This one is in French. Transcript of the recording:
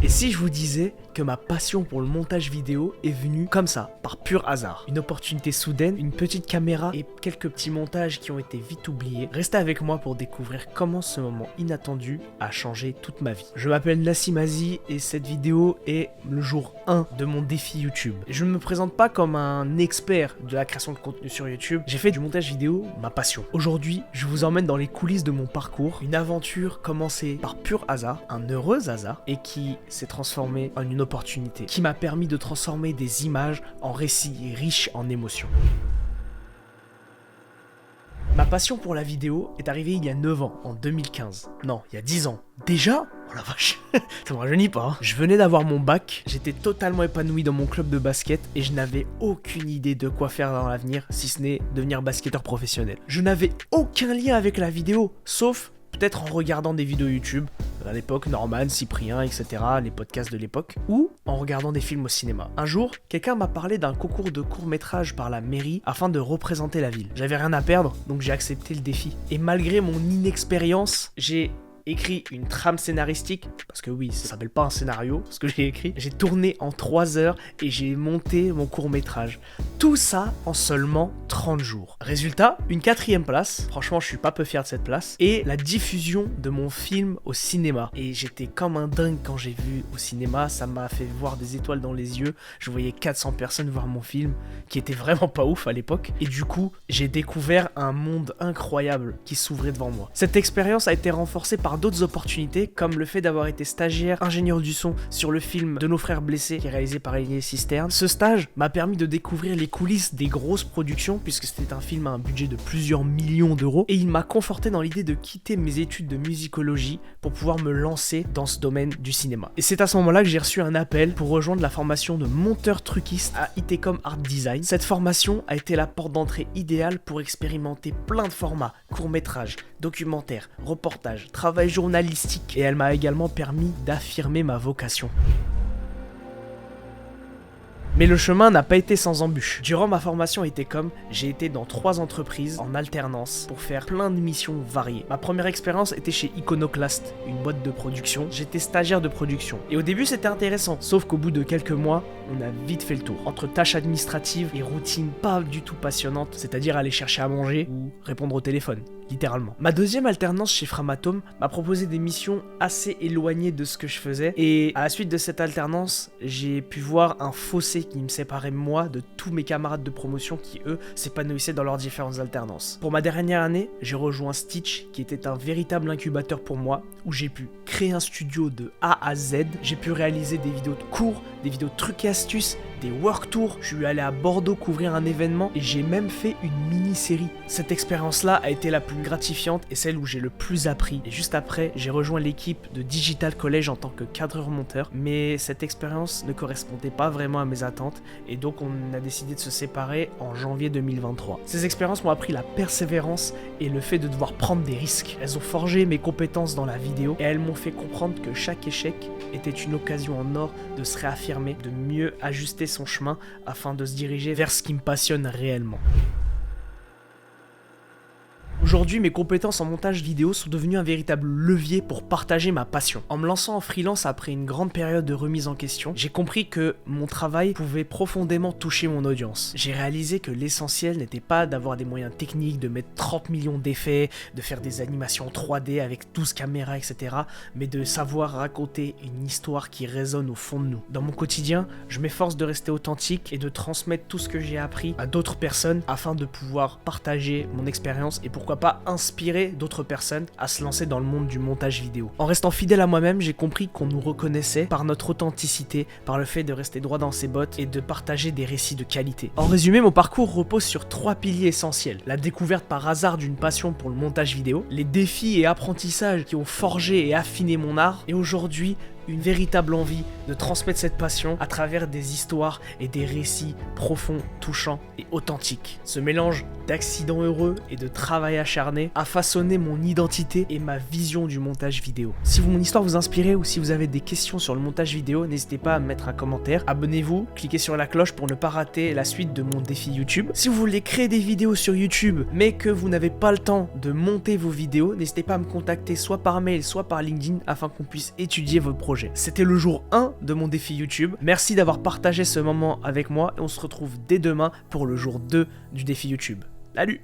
Et si je vous disais que ma passion pour le montage vidéo est venue comme ça, par pur hasard. Une opportunité soudaine, une petite caméra et quelques petits montages qui ont été vite oubliés. Restez avec moi pour découvrir comment ce moment inattendu a changé toute ma vie. Je m'appelle Nassim Azy et cette vidéo est le jour 1 de mon défi YouTube. Je ne me présente pas comme un expert de la création de contenu sur YouTube. J'ai fait du montage vidéo ma passion. Aujourd'hui, je vous emmène dans les coulisses de mon parcours. Une aventure commencée par pur hasard, un heureux hasard, et qui s'est transformé en une opportunité qui m'a permis de transformer des images en récits riches en émotions. Ma passion pour la vidéo est arrivée il y a 9 ans, en 2015. Non, il y a 10 ans. Déjà ? Oh la vache, ça me rajeunit pas. Hein. Je venais d'avoir mon bac, j'étais totalement épanoui dans mon club de basket et je n'avais aucune idée de quoi faire dans l'avenir, si ce n'est devenir basketteur professionnel. Je n'avais aucun lien avec la vidéo, sauf peut-être en regardant des vidéos YouTube, à l'époque Norman, Cyprien, etc., les podcasts de l'époque, ou en regardant des films au cinéma. Un jour, quelqu'un m'a parlé d'un concours de court-métrage par la mairie afin de représenter la ville. J'avais rien à perdre, donc j'ai accepté le défi. Et malgré mon inexpérience, j'ai écrit une trame scénaristique, parce que oui, ça s'appelle pas un scénario, ce que j'ai écrit. J'ai tourné en 3 heures et j'ai monté mon court-métrage. Tout ça en seulement 30 jours. Résultat, une 4e place, franchement je suis pas peu fier de cette place, et la diffusion de mon film au cinéma. Et j'étais comme un dingue quand j'ai vu au cinéma, ça m'a fait voir des étoiles dans les yeux, je voyais 400 personnes voir mon film, qui était vraiment pas ouf à l'époque, et du coup, j'ai découvert un monde incroyable qui s'ouvrait devant moi. Cette expérience a été renforcée par d'autres opportunités, comme le fait d'avoir été stagiaire ingénieur du son sur le film de nos frères blessés qui est réalisé par Elie Cisterne. Ce stage m'a permis de découvrir les coulisses des grosses productions puisque c'était un film à un budget de plusieurs millions d'euros et il m'a conforté dans l'idée de quitter mes études de musicologie pour pouvoir me lancer dans ce domaine du cinéma. Et c'est à ce moment-là que j'ai reçu un appel pour rejoindre la formation de monteur truquiste à ITCOM Art Design. Cette formation a été la porte d'entrée idéale pour expérimenter plein de formats, courts-métrages, documentaires, reportages, travail journalistique et elle m'a également permis d'affirmer ma vocation. Mais le chemin n'a pas été sans embûches. Durant ma formation à ITCOM, j'ai été dans 3 entreprises en alternance pour faire plein de missions variées. Ma première expérience était chez Iconoclast, une boîte de production. J'étais stagiaire de production. Et au début c'était intéressant, sauf qu'au bout de quelques mois, on a vite fait le tour. Entre tâches administratives et routines pas du tout passionnantes, c'est-à-dire aller chercher à manger ou répondre au téléphone, littéralement. Ma deuxième alternance chez Framatome m'a proposé des missions assez éloignées de ce que je faisais. Et à la suite de cette alternance, j'ai pu voir un fossé qui me séparait moi de tous mes camarades de promotion qui eux s'épanouissaient dans leurs différentes alternances. Pour ma dernière année, j'ai rejoint Stitch qui était un véritable incubateur pour moi où j'ai pu créer un studio de A à Z. J'ai pu réaliser des vidéos de cours, des vidéos de trucs et astuces, des work tours. Je suis allé à Bordeaux couvrir un événement et j'ai même fait une mini-série. Cette expérience-là a été la plus gratifiante et celle où j'ai le plus appris. Et juste après, j'ai rejoint l'équipe de Digital College en tant que cadreur-monteur. Mais cette expérience ne correspondait pas vraiment à mes attentes et donc on a décidé de se séparer en janvier 2023. Ces expériences m'ont appris la persévérance et le fait de devoir prendre des risques. Elles ont forgé mes compétences dans la vidéo et elles m'ont fait comprendre que chaque échec était une occasion en or de se réaffirmer, de mieux ajuster son chemin afin de se diriger vers ce qui me passionne réellement. Aujourd'hui, mes compétences en montage vidéo sont devenues un véritable levier pour partager ma passion. En me lançant en freelance après une grande période de remise en question, j'ai compris que mon travail pouvait profondément toucher mon audience. J'ai réalisé que l'essentiel n'était pas d'avoir des moyens techniques, de mettre 30 millions d'effets, de faire des animations 3D avec 12 caméras, etc., mais de savoir raconter une histoire qui résonne au fond de nous. Dans mon quotidien, je m'efforce de rester authentique et de transmettre tout ce que j'ai appris à d'autres personnes afin de pouvoir partager mon expérience et pourquoi pas inspirer d'autres personnes à se lancer dans le monde du montage vidéo. En restant fidèle à moi-même, j'ai compris qu'on nous reconnaissait par notre authenticité, par le fait de rester droit dans ses bottes et de partager des récits de qualité. En résumé, mon parcours repose sur 3 piliers essentiels. La découverte par hasard d'une passion pour le montage vidéo, les défis et apprentissages qui ont forgé et affiné mon art, et aujourd'hui, une véritable envie de transmettre cette passion à travers des histoires et des récits profonds, touchants et authentiques. Ce mélange d'accidents heureux et de travail acharné a façonné mon identité et ma vision du montage vidéo. Si mon histoire vous inspire ou si vous avez des questions sur le montage vidéo, n'hésitez pas à me mettre un commentaire. Abonnez-vous, cliquez sur la cloche pour ne pas rater la suite de mon défi YouTube. Si vous voulez créer des vidéos sur YouTube mais que vous n'avez pas le temps de monter vos vidéos, n'hésitez pas à me contacter soit par mail, soit par LinkedIn afin qu'on puisse étudier votre projet. projet. C'était le jour 1 de mon défi YouTube. Merci d'avoir partagé ce moment avec moi et on se retrouve dès demain pour le jour 2 du défi YouTube. Salut!